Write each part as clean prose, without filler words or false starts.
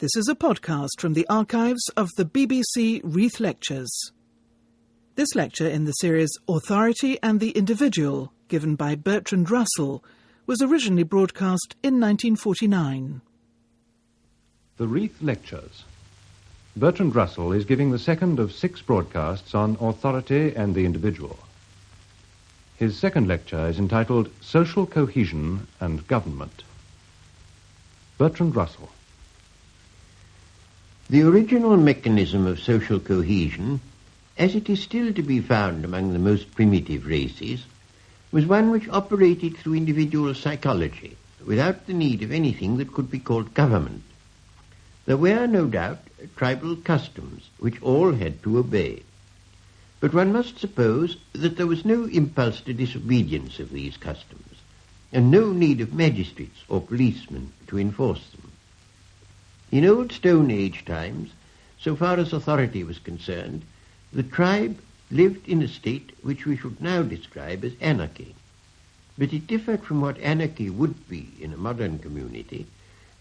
This is a podcast from the archives of the BBC Reith Lectures. This lecture in the series Authority and the Individual, given by Bertrand Russell, was originally broadcast in 1949. The Reith Lectures. Bertrand Russell is giving the second of 6 broadcasts on authority and the individual. His second lecture is entitled Social Cohesion and Government. Bertrand Russell. The original mechanism of social cohesion, as it is still to be found among the most primitive races, was one which operated through individual psychology, without the need of anything that could be called government. There were, no doubt, tribal customs, which all had to obey. But one must suppose that there was no impulse to disobedience of these customs, and no need of magistrates or policemen to enforce them. In old Stone Age times, so far as authority was concerned, the tribe lived in a state which we should now describe as anarchy. But it differed from what anarchy would be in a modern community,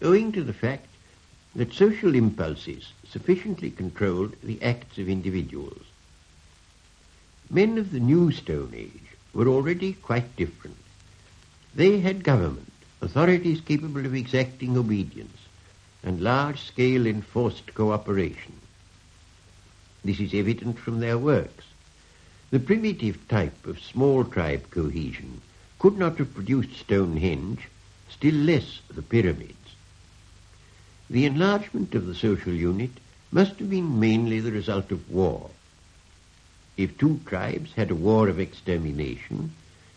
owing to the fact that social impulses sufficiently controlled the acts of individuals. Men of the new Stone Age were already quite different. They had government, authorities capable of exacting obedience, and large-scale enforced cooperation. This is evident from their works. The primitive type of small tribe cohesion could not have produced Stonehenge, still less the pyramids. The enlargement of the social unit must have been mainly the result of war. If 2 tribes had a war of extermination,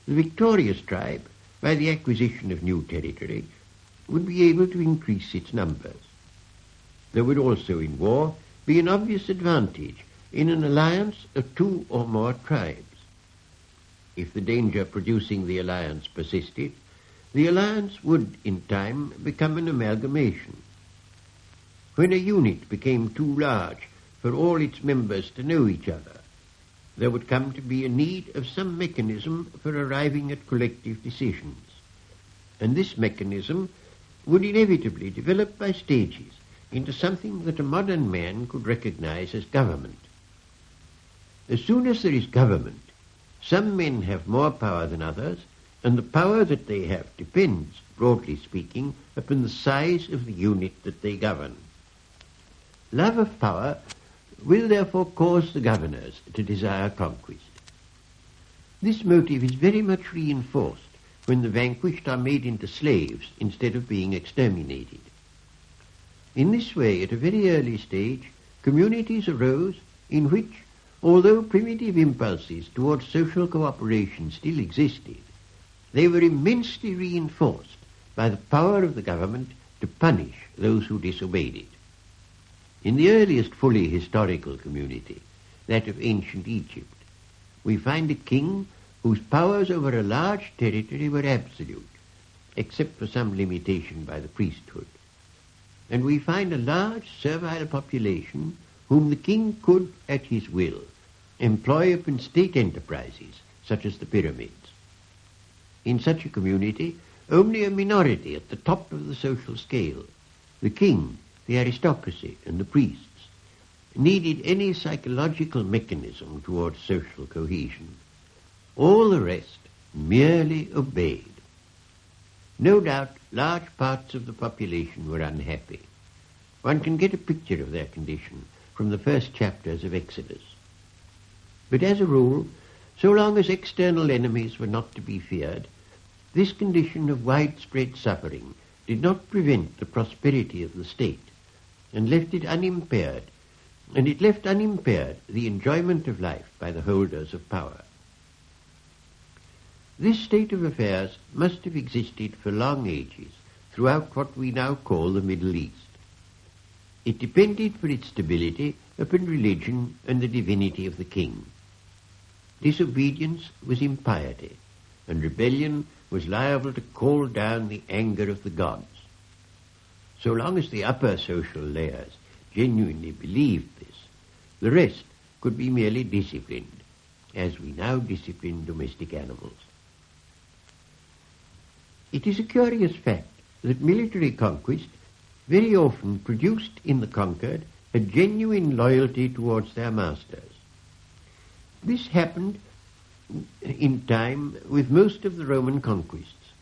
the victorious tribe, by the acquisition of new territory, would be able to increase its numbers. There would also in war be an obvious advantage in an alliance of 2 or more tribes. If the danger producing the alliance persisted, the alliance would in time become an amalgamation. When a unit became too large for all its members to know each other, there would come to be a need of some mechanism for arriving at collective decisions, and this mechanism would inevitably develop by stages into something that a modern man could recognize as government. As soon as there is government, some men have more power than others, and the power that they have depends, broadly speaking, upon the size of the unit that they govern. Love of power will therefore cause the governors to desire conquest. This motive is very much reinforced when the vanquished are made into slaves instead of being exterminated. In this way, at a very early stage, communities arose in which, although primitive impulses towards social cooperation still existed, they were immensely reinforced by the power of the government to punish those who disobeyed it. In the earliest fully historical community, that of ancient Egypt, we find a king whose powers over a large territory were absolute, except for some limitation by the priesthood. And we find a large servile population whom the king could, at his will, employ upon state enterprises, such as the pyramids. In such a community, only a minority at the top of the social scale, the king, the aristocracy, and the priests, needed any psychological mechanism towards social cohesion. All the rest merely obeyed. No doubt large parts of the population were unhappy. One can get a picture of their condition from the first chapters of Exodus. But as a rule, so long as external enemies were not to be feared, this condition of widespread suffering did not prevent the prosperity of the state, and left unimpaired the enjoyment of life by the holders of power. This state of affairs must have existed for long ages throughout what we now call the Middle East. It depended for its stability upon religion and the divinity of the king. Disobedience was impiety, and rebellion was liable to call down the anger of the gods. So long as the upper social layers genuinely believed this, the rest could be merely disciplined, as we now discipline domestic animals. It is a curious fact that military conquest very often produced in the conquered a genuine loyalty towards their masters. This happened in time with most of the Roman conquests.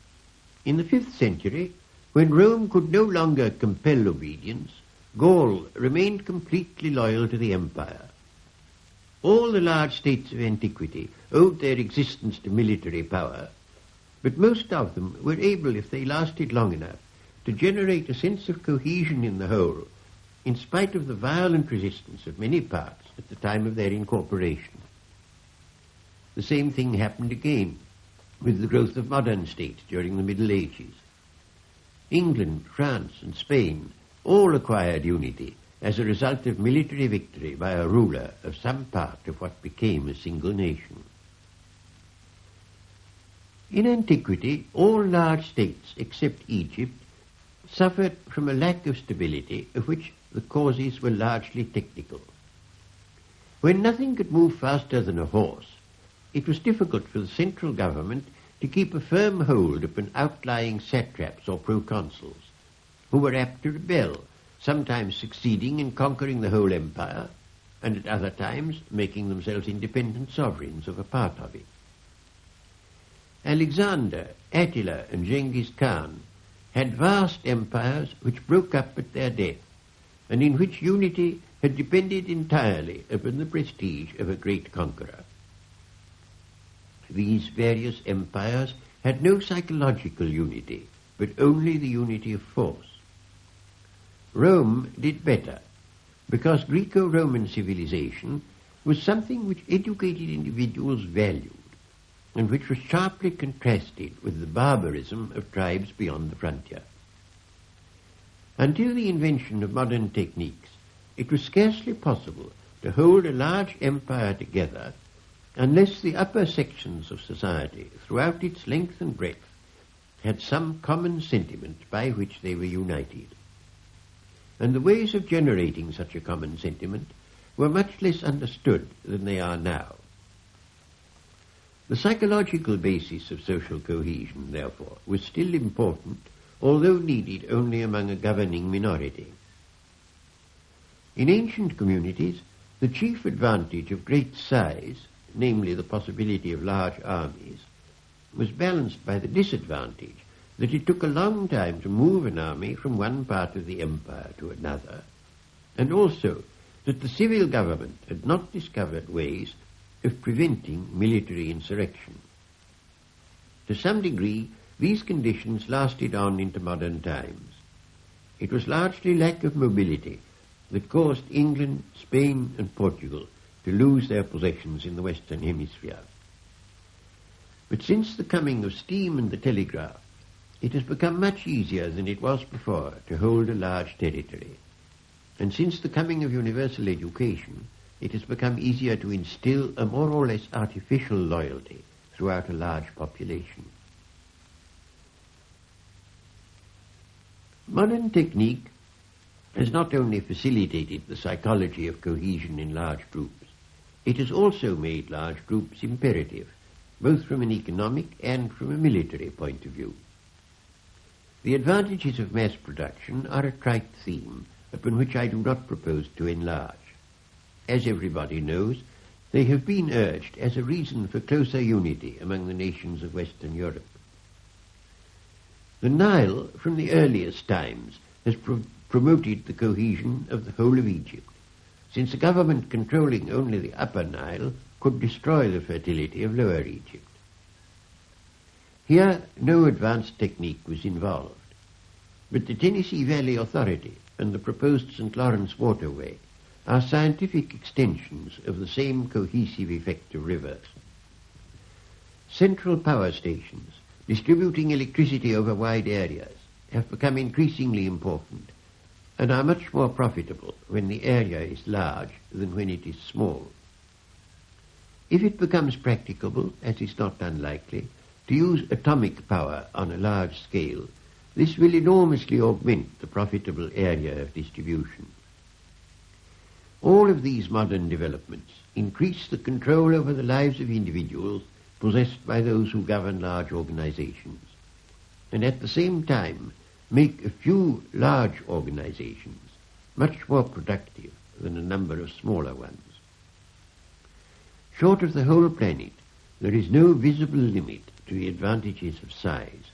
In the 5th century, when Rome could no longer compel obedience, Gaul remained completely loyal to the empire. All the large states of antiquity owed their existence to military power, but most of them were able, if they lasted long enough, to generate a sense of cohesion in the whole, in spite of the violent resistance of many parts at the time of their incorporation. The same thing happened again with the growth of modern states during the Middle Ages. England, France, and Spain all acquired unity as a result of military victory by a ruler of some part of what became a single nation. In antiquity, all large states except Egypt suffered from a lack of stability, of which the causes were largely technical. When nothing could move faster than a horse, it was difficult for the central government to keep a firm hold upon outlying satraps or proconsuls, who were apt to rebel, sometimes succeeding in conquering the whole empire, and at other times making themselves independent sovereigns of a part of it. Alexander, Attila, and Genghis Khan had vast empires which broke up at their death, and in which unity had depended entirely upon the prestige of a great conqueror. These various empires had no psychological unity, but only the unity of force. Rome did better, because Greco-Roman civilization was something which educated individuals valued, and which was sharply contrasted with the barbarism of tribes beyond the frontier. Until the invention of modern techniques, it was scarcely possible to hold a large empire together unless the upper sections of society, throughout its length and breadth, had some common sentiment by which they were united. And the ways of generating such a common sentiment were much less understood than they are now. The psychological basis of social cohesion, therefore, was still important, although needed only among a governing minority. In ancient communities, the chief advantage of great size, namely the possibility of large armies, was balanced by the disadvantage that it took a long time to move an army from one part of the empire to another, and also that the civil government had not discovered ways of preventing military insurrection. To some degree, these conditions lasted on into modern times. It was largely lack of mobility that caused England, Spain, and Portugal to lose their possessions in the Western Hemisphere. But since the coming of steam and the telegraph, it has become much easier than it was before to hold a large territory. And since the coming of universal education, it has become easier to instill a more or less artificial loyalty throughout a large population. Modern technique has not only facilitated the psychology of cohesion in large groups, it has also made large groups imperative, both from an economic and from a military point of view. The advantages of mass production are a trite theme upon which I do not propose to enlarge. As everybody knows, they have been urged as a reason for closer unity among the nations of Western Europe. The Nile, from the earliest times, has promoted the cohesion of the whole of Egypt, since a government controlling only the upper Nile could destroy the fertility of lower Egypt. Here, no advanced technique was involved, but the Tennessee Valley Authority and the proposed St. Lawrence Waterway are scientific extensions of the same cohesive effect of rivers. Central power stations distributing electricity over wide areas have become increasingly important and are much more profitable when the area is large than when it is small. If it becomes practicable, as is not unlikely, to use atomic power on a large scale, this will enormously augment the profitable area of distribution. All of these modern developments increase the control over the lives of individuals possessed by those who govern large organizations, and at the same time make a few large organizations much more productive than a number of smaller ones. Short of the whole planet, there is no visible limit to the advantages of size,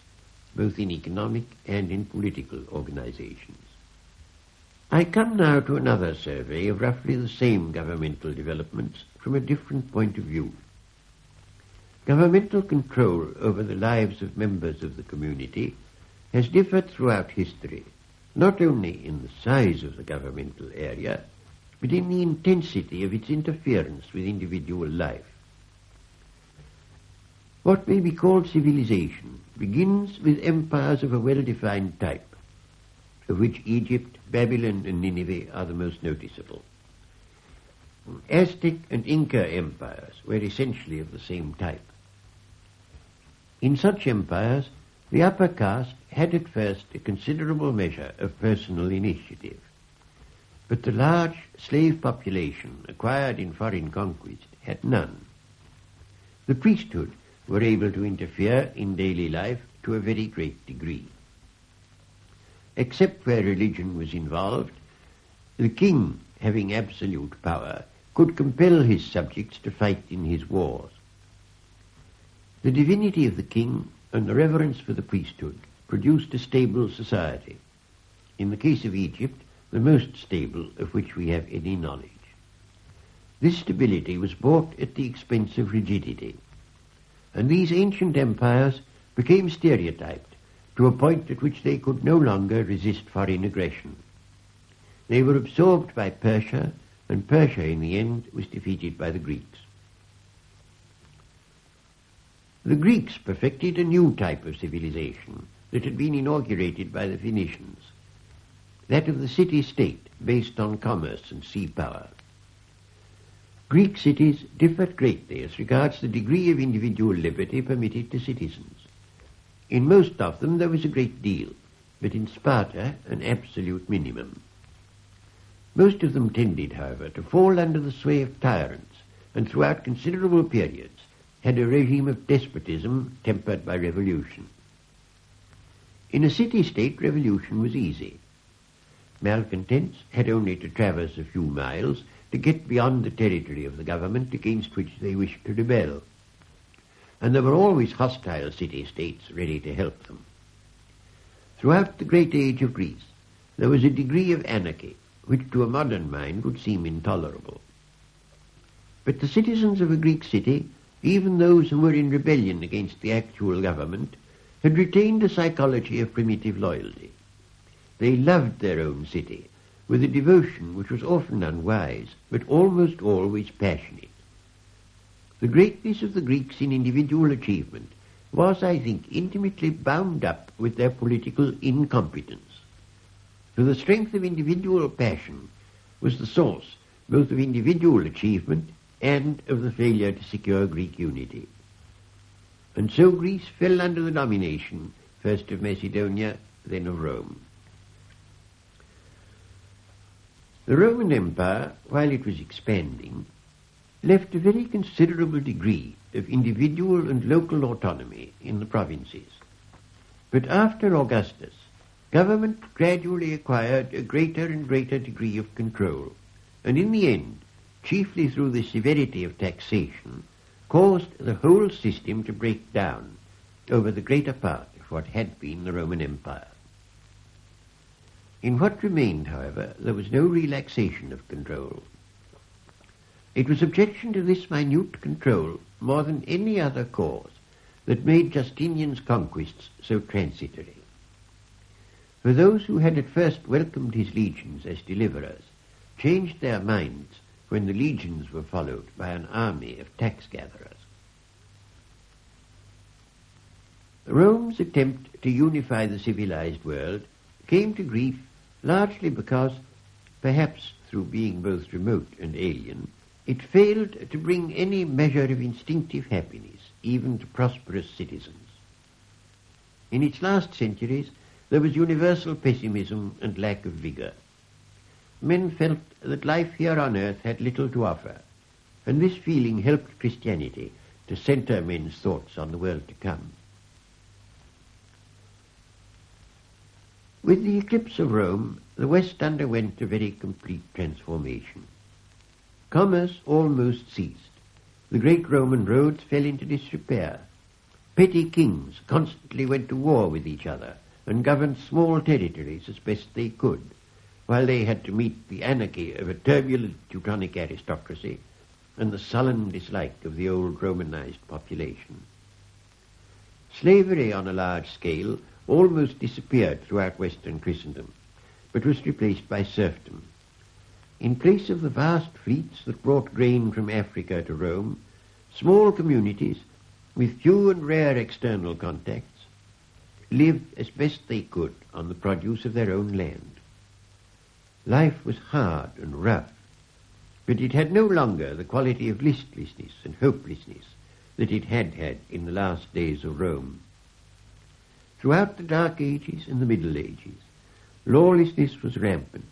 both in economic and in political organizations. I come now to another survey of roughly the same governmental developments from a different point of view. Governmental control over the lives of members of the community has differed throughout history, not only in the size of the governmental area, but in the intensity of its interference with individual life. What may be called civilization begins with empires of a well-defined type, of which Egypt, Babylon, and Nineveh are the most noticeable. Aztec and Inca empires were essentially of the same type. In such empires, the upper caste had at first a considerable measure of personal initiative, but the large slave population acquired in foreign conquest had none. The priesthood were able to interfere in daily life to a very great degree. Except where religion was involved, the king, having absolute power, could compel his subjects to fight in his wars. The divinity of the king and the reverence for the priesthood produced a stable society. In the case of Egypt, the most stable of which we have any knowledge. This stability was bought at the expense of rigidity, and these ancient empires became stereotyped to a point at which they could no longer resist foreign aggression. They were absorbed by Persia, and Persia in the end was defeated by the Greeks. The Greeks perfected a new type of civilization that had been inaugurated by the Phoenicians, that of the city-state based on commerce and sea power. Greek cities differed greatly as regards the degree of individual liberty permitted to citizens. In most of them there was a great deal, but in Sparta an absolute minimum. Most of them tended, however, to fall under the sway of tyrants, and throughout considerable periods had a regime of despotism tempered by revolution. In a city-state, revolution was easy. Malcontents had only to traverse a few miles to get beyond the territory of the government against which they wished to rebel, and there were always hostile city-states ready to help them. Throughout the great age of Greece, there was a degree of anarchy which to a modern mind would seem intolerable. But the citizens of a Greek city, even those who were in rebellion against the actual government, had retained a psychology of primitive loyalty. They loved their own city with a devotion which was often unwise, but almost always passionate. The greatness of the Greeks in individual achievement was, I think, intimately bound up with their political incompetence. For the strength of individual passion was the source both of individual achievement and of the failure to secure Greek unity. And so Greece fell under the domination first of Macedonia, then of Rome. The Roman Empire, while it was expanding, left a very considerable degree of individual and local autonomy in the provinces. But after Augustus, government gradually acquired a greater and greater degree of control, and in the end, chiefly through the severity of taxation, caused the whole system to break down over the greater part of what had been the Roman Empire. In what remained, however, there was no relaxation of control. It was objection to this minute control, more than any other cause, that made Justinian's conquests so transitory. For those who had at first welcomed his legions as deliverers changed their minds when the legions were followed by an army of tax-gatherers. Rome's attempt to unify the civilized world came to grief largely because, perhaps through being both remote and alien, it failed to bring any measure of instinctive happiness, even to prosperous citizens. In its last centuries, there was universal pessimism and lack of vigor. Men felt that life here on earth had little to offer, and this feeling helped Christianity to center men's thoughts on the world to come. With the eclipse of Rome, the West underwent a very complete transformation. Commerce almost ceased. The great Roman roads fell into disrepair. Petty kings constantly went to war with each other and governed small territories as best they could, while they had to meet the anarchy of a turbulent Teutonic aristocracy and the sullen dislike of the old Romanized population. Slavery on a large scale almost disappeared throughout Western Christendom, but was replaced by serfdom. In place of the vast fleets that brought grain from Africa to Rome, small communities, with few and rare external contacts, lived as best they could on the produce of their own land. Life was hard and rough, but it had no longer the quality of listlessness and hopelessness that it had had in the last days of Rome. Throughout the Dark Ages and the Middle Ages, lawlessness was rampant,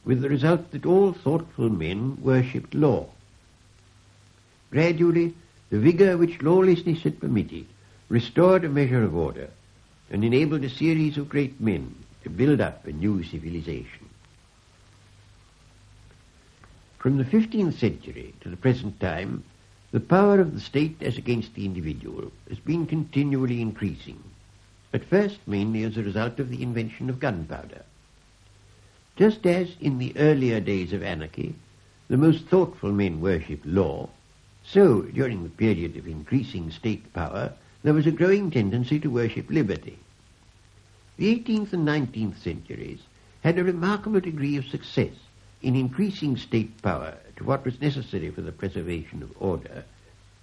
with the result that all thoughtful men worshipped law. Gradually, the vigour which lawlessness had permitted restored a measure of order and enabled a series of great men to build up a new civilization. From the 15th century to the present time, the power of the state as against the individual has been continually increasing, at first mainly as a result of the invention of gunpowder. Just as in the earlier days of anarchy, the most thoughtful men worshipped law, so during the period of increasing state power, there was a growing tendency to worship liberty. The 18th and 19th centuries had a remarkable degree of success in increasing state power to what was necessary for the preservation of order,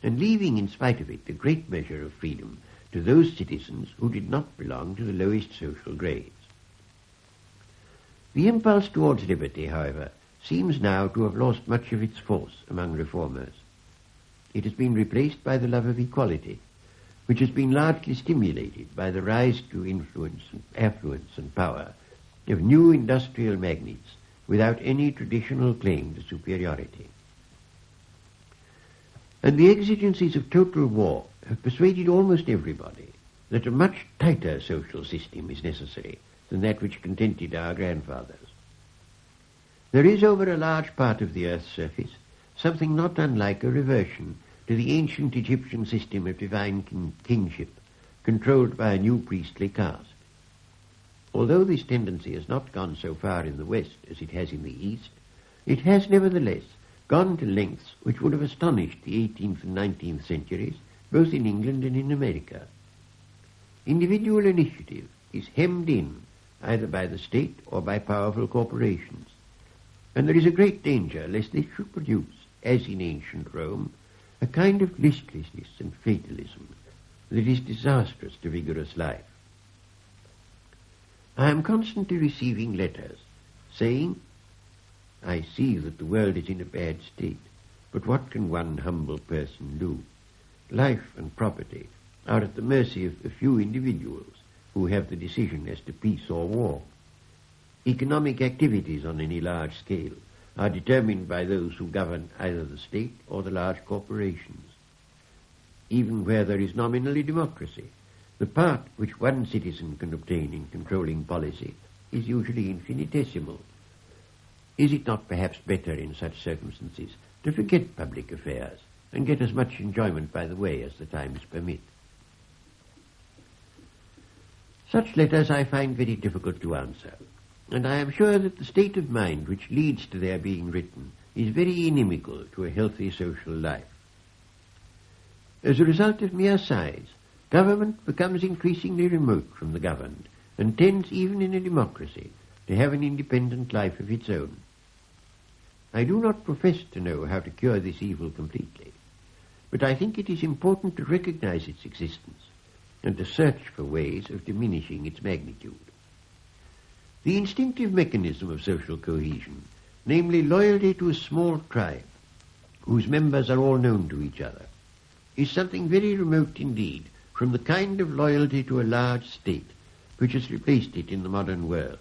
and leaving, in spite of it, a great measure of freedom to those citizens who did not belong to the lowest social grades. The impulse towards liberty, however, seems now to have lost much of its force among reformers. It has been replaced by the love of equality, which has been largely stimulated by the rise to influence, affluence and power of new industrial magnates without any traditional claim to superiority. And the exigencies of total war have persuaded almost everybody that a much tighter social system is necessary than that which contented our grandfathers. There is over a large part of the earth's surface something not unlike a reversion to the ancient Egyptian system of divine kingship, controlled by a new priestly caste. Although this tendency has not gone so far in the West as it has in the East, it has nevertheless gone to lengths which would have astonished the 18th and 19th centuries, both in England and in America. Individual initiative is hemmed in either by the state or by powerful corporations, and there is a great danger lest this should produce, as in ancient Rome, a kind of listlessness and fatalism that is disastrous to vigorous life. I am constantly receiving letters saying, "I see that the world is in a bad state, but what can one humble person do? Life and property are at the mercy of a few individuals who have the decision as to peace or war. Economic activities on any large scale are determined by those who govern either the state or the large corporations. Even where there is nominally democracy, the part which one citizen can obtain in controlling policy is usually infinitesimal. Is it not perhaps better in such circumstances to forget public affairs and get as much enjoyment by the way as the times permit?" Such letters I find very difficult to answer, and I am sure that the state of mind which leads to their being written is very inimical to a healthy social life. As a result of mere size, government becomes increasingly remote from the governed, and tends, even in a democracy, to have an independent life of its own. I do not profess to know how to cure this evil completely, but I think it is important to recognize its existence and to search for ways of diminishing its magnitude. The instinctive mechanism of social cohesion, namely loyalty to a small tribe, whose members are all known to each other, is something very remote indeed from the kind of loyalty to a large state which has replaced it in the modern world.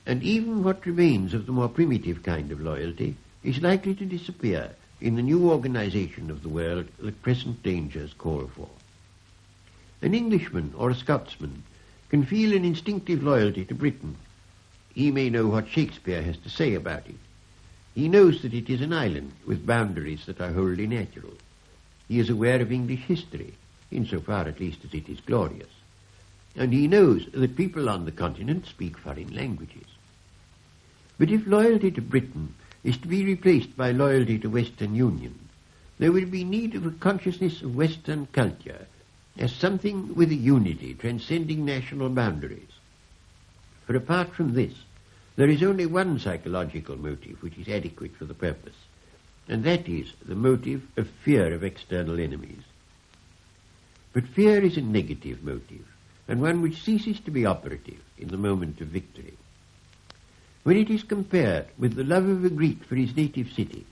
And even what remains of the more primitive kind of loyalty is likely to disappear in the new organization of the world that present dangers call for. An Englishman or a Scotsman can feel an instinctive loyalty to Britain. He may know what Shakespeare has to say about it. He knows that it is an island with boundaries that are wholly natural. He is aware of English history, insofar at least as it is glorious. And he knows that people on the continent speak foreign languages. But if loyalty to Britain is to be replaced by loyalty to Western Union, there will be need of a consciousness of Western culture as something with a unity transcending national boundaries. For apart from this, there is only one psychological motive which is adequate for the purpose, and that is the motive of fear of external enemies. But fear is a negative motive, and one which ceases to be operative in the moment of victory. When it is compared with the love of a Greek for his native city,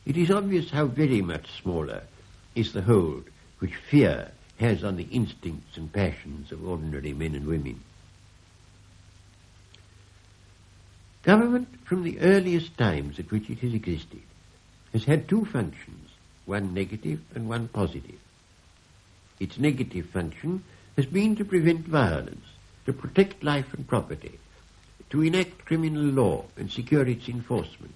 it is obvious how very much smaller is the hold which fear has on the instincts and passions of ordinary men and women. Government, from the earliest times at which it has existed, has had two functions, one negative and one positive. Its negative function has been to prevent violence, to protect life and property, to enact criminal law and secure its enforcement.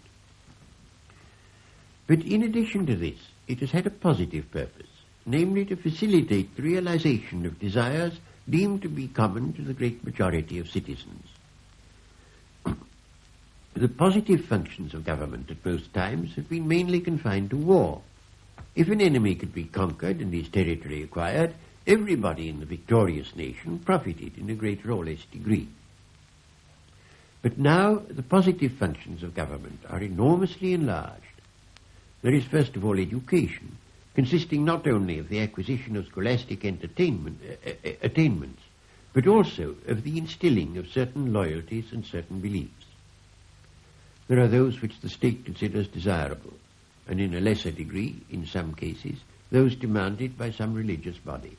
But in addition to this, it has had a positive purpose, namely to facilitate the realization of desires deemed to be common to the great majority of citizens. The positive functions of government at most times have been mainly confined to war. If an enemy could be conquered and his territory acquired, everybody in the victorious nation profited in a greater or less degree. But now the positive functions of government are enormously enlarged. There is first of all education, consisting not only of the acquisition of scholastic attainments, but also of the instilling of certain loyalties and certain beliefs. There are those which the state considers desirable, and in a lesser degree, in some cases, those demanded by some religious body.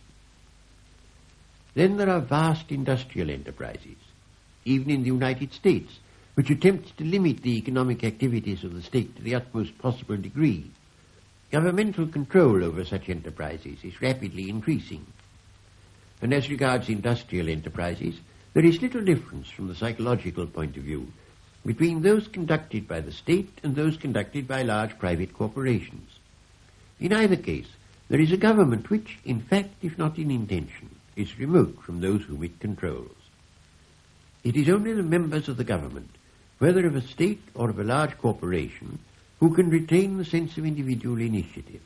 Then there are vast industrial enterprises, even in the United States, which attempts to limit the economic activities of the state to the utmost possible degree. Governmental control over such enterprises is rapidly increasing. And as regards industrial enterprises, there is little difference from the psychological point of view between those conducted by the state and those conducted by large private corporations. In either case, there is a government which, in fact, if not in intention, is remote from those whom it controls. It is only the members of the government, whether of a state or of a large corporation, who can retain the sense of individual initiative.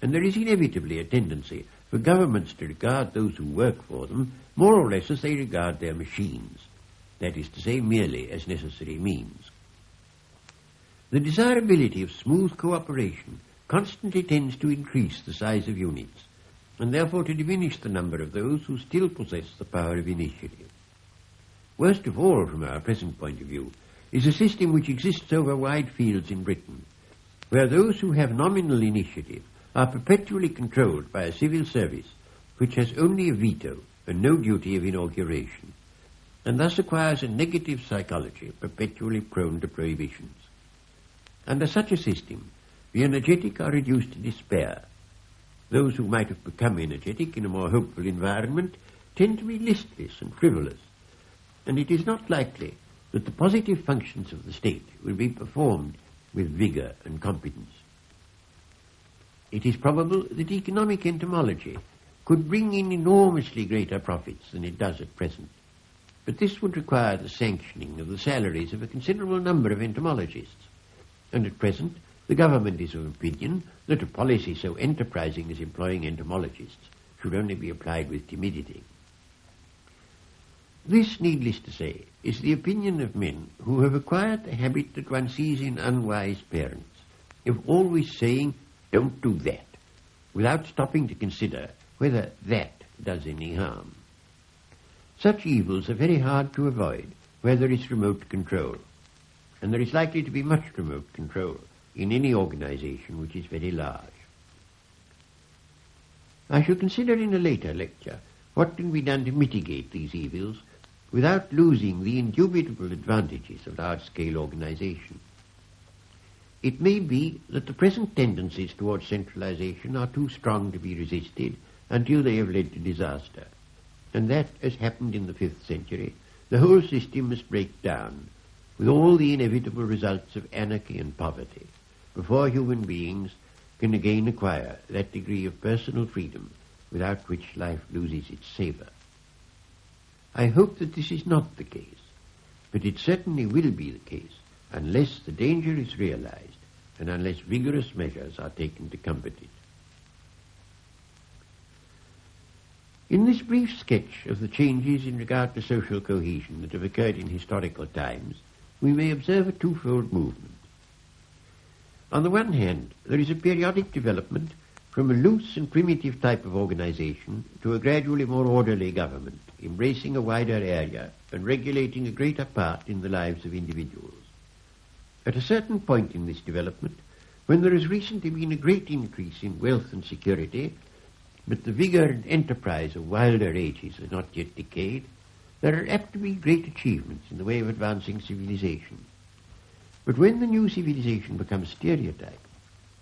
And there is inevitably a tendency for governments to regard those who work for them more or less as they regard their machines, that is to say, merely as necessary means. The desirability of smooth cooperation constantly tends to increase the size of units, and therefore to diminish the number of those who still possess the power of initiative. Worst of all, from our present point of view, is a system which exists over wide fields in Britain, where those who have nominal initiative are perpetually controlled by a civil service which has only a veto and no duty of inauguration, and thus acquires a negative psychology perpetually prone to prohibitions. Under such a system, the energetic are reduced to despair. Those who might have become energetic in a more hopeful environment tend to be listless and frivolous, and it is not likely that the positive functions of the state will be performed with vigour and competence. It is probable that economic entomology could bring in enormously greater profits than it does at present, but this would require the sanctioning of the salaries of a considerable number of entomologists, and at present the government is of opinion that a policy so enterprising as employing entomologists should only be applied with timidity. This, needless to say, is the opinion of men who have acquired the habit that one sees in unwise parents, of always saying, "Don't do that," without stopping to consider whether that does any harm. Such evils are very hard to avoid where there is remote control, and there is likely to be much remote control in any organization which is very large. I shall consider in a later lecture what can be done to mitigate these evils without losing the indubitable advantages of large-scale organization. It may be that the present tendencies towards centralization are too strong to be resisted until they have led to disaster, and that, as happened in the 5th century, the whole system must break down, with all the inevitable results of anarchy and poverty, before human beings can again acquire that degree of personal freedom without which life loses its savour. I hope that this is not the case, but it certainly will be the case unless the danger is realized and unless vigorous measures are taken to combat it. In this brief sketch of the changes in regard to social cohesion that have occurred in historical times, we may observe a twofold movement. On the one hand, there is a periodic development from a loose and primitive type of organization to a gradually more orderly government, embracing a wider area and regulating a greater part in the lives of individuals. At a certain point in this development, when there has recently been a great increase in wealth and security, but the vigor and enterprise of wilder ages has not yet decayed, there are apt to be great achievements in the way of advancing civilization. But when the new civilization becomes stereotyped,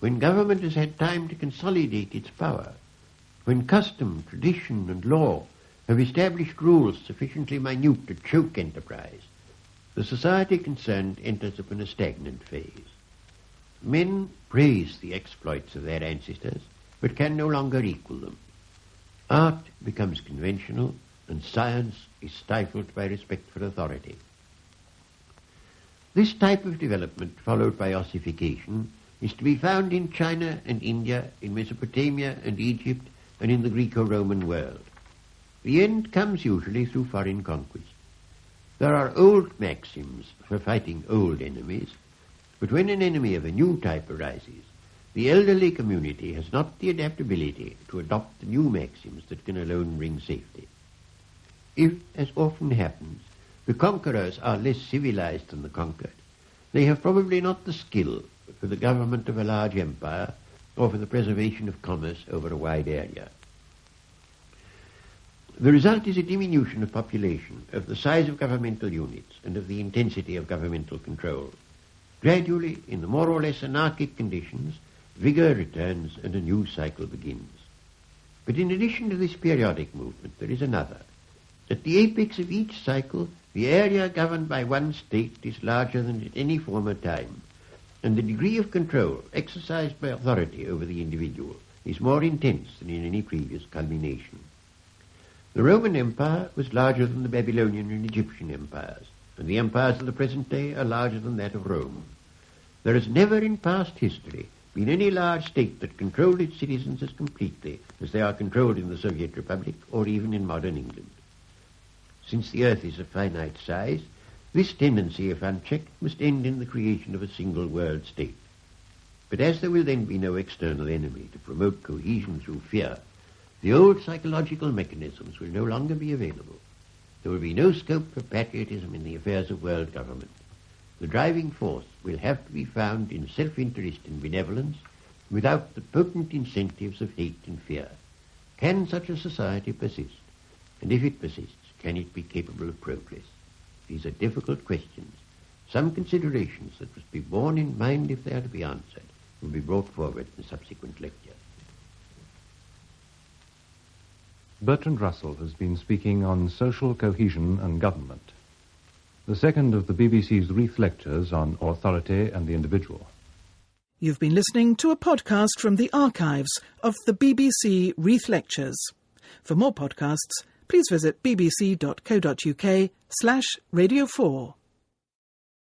when government has had time to consolidate its power, when custom, tradition, and law have established rules sufficiently minute to choke enterprise, the society concerned enters upon a stagnant phase. Men praise the exploits of their ancestors, but can no longer equal them. Art becomes conventional, and science is stifled by respect for authority. This type of development, followed by ossification, is to be found in China and India, in Mesopotamia and Egypt, and in the Greco-Roman world. The end comes usually through foreign conquest. There are old maxims for fighting old enemies, but when an enemy of a new type arises, the elderly community has not the adaptability to adopt the new maxims that can alone bring safety. If, as often happens, the conquerors are less civilized than the conquered, they have probably not the skill for the government of a large empire or for the preservation of commerce over a wide area. The result is a diminution of population, of the size of governmental units, and of the intensity of governmental control. Gradually, in the more or less anarchic conditions, vigor returns and a new cycle begins. But in addition to this periodic movement, there is another. At the apex of each cycle, the area governed by one state is larger than at any former time, and the degree of control exercised by authority over the individual is more intense than in any previous culmination. The Roman Empire was larger than the Babylonian and Egyptian empires, and the empires of the present day are larger than that of Rome. There has never in past history been any large state that controlled its citizens as completely as they are controlled in the Soviet Republic or even in modern England. Since the earth is of finite size, this tendency, if unchecked, must end in the creation of a single world state. But as there will then be no external enemy to promote cohesion through fear, the old psychological mechanisms will no longer be available. There will be no scope for patriotism in the affairs of world government. The driving force will have to be found in self-interest and benevolence without the potent incentives of hate and fear. Can such a society persist? And if it persists, can it be capable of progress? These are difficult questions. Some considerations that must be borne in mind if they are to be answered will be brought forward in a subsequent lecture. Bertrand Russell has been speaking on social cohesion and government. The second of the BBC's Reith lectures on authority and the individual. You've been listening to a podcast from the archives of the BBC Reith Lectures. For more podcasts, please visit bbc.co.uk/Radio4.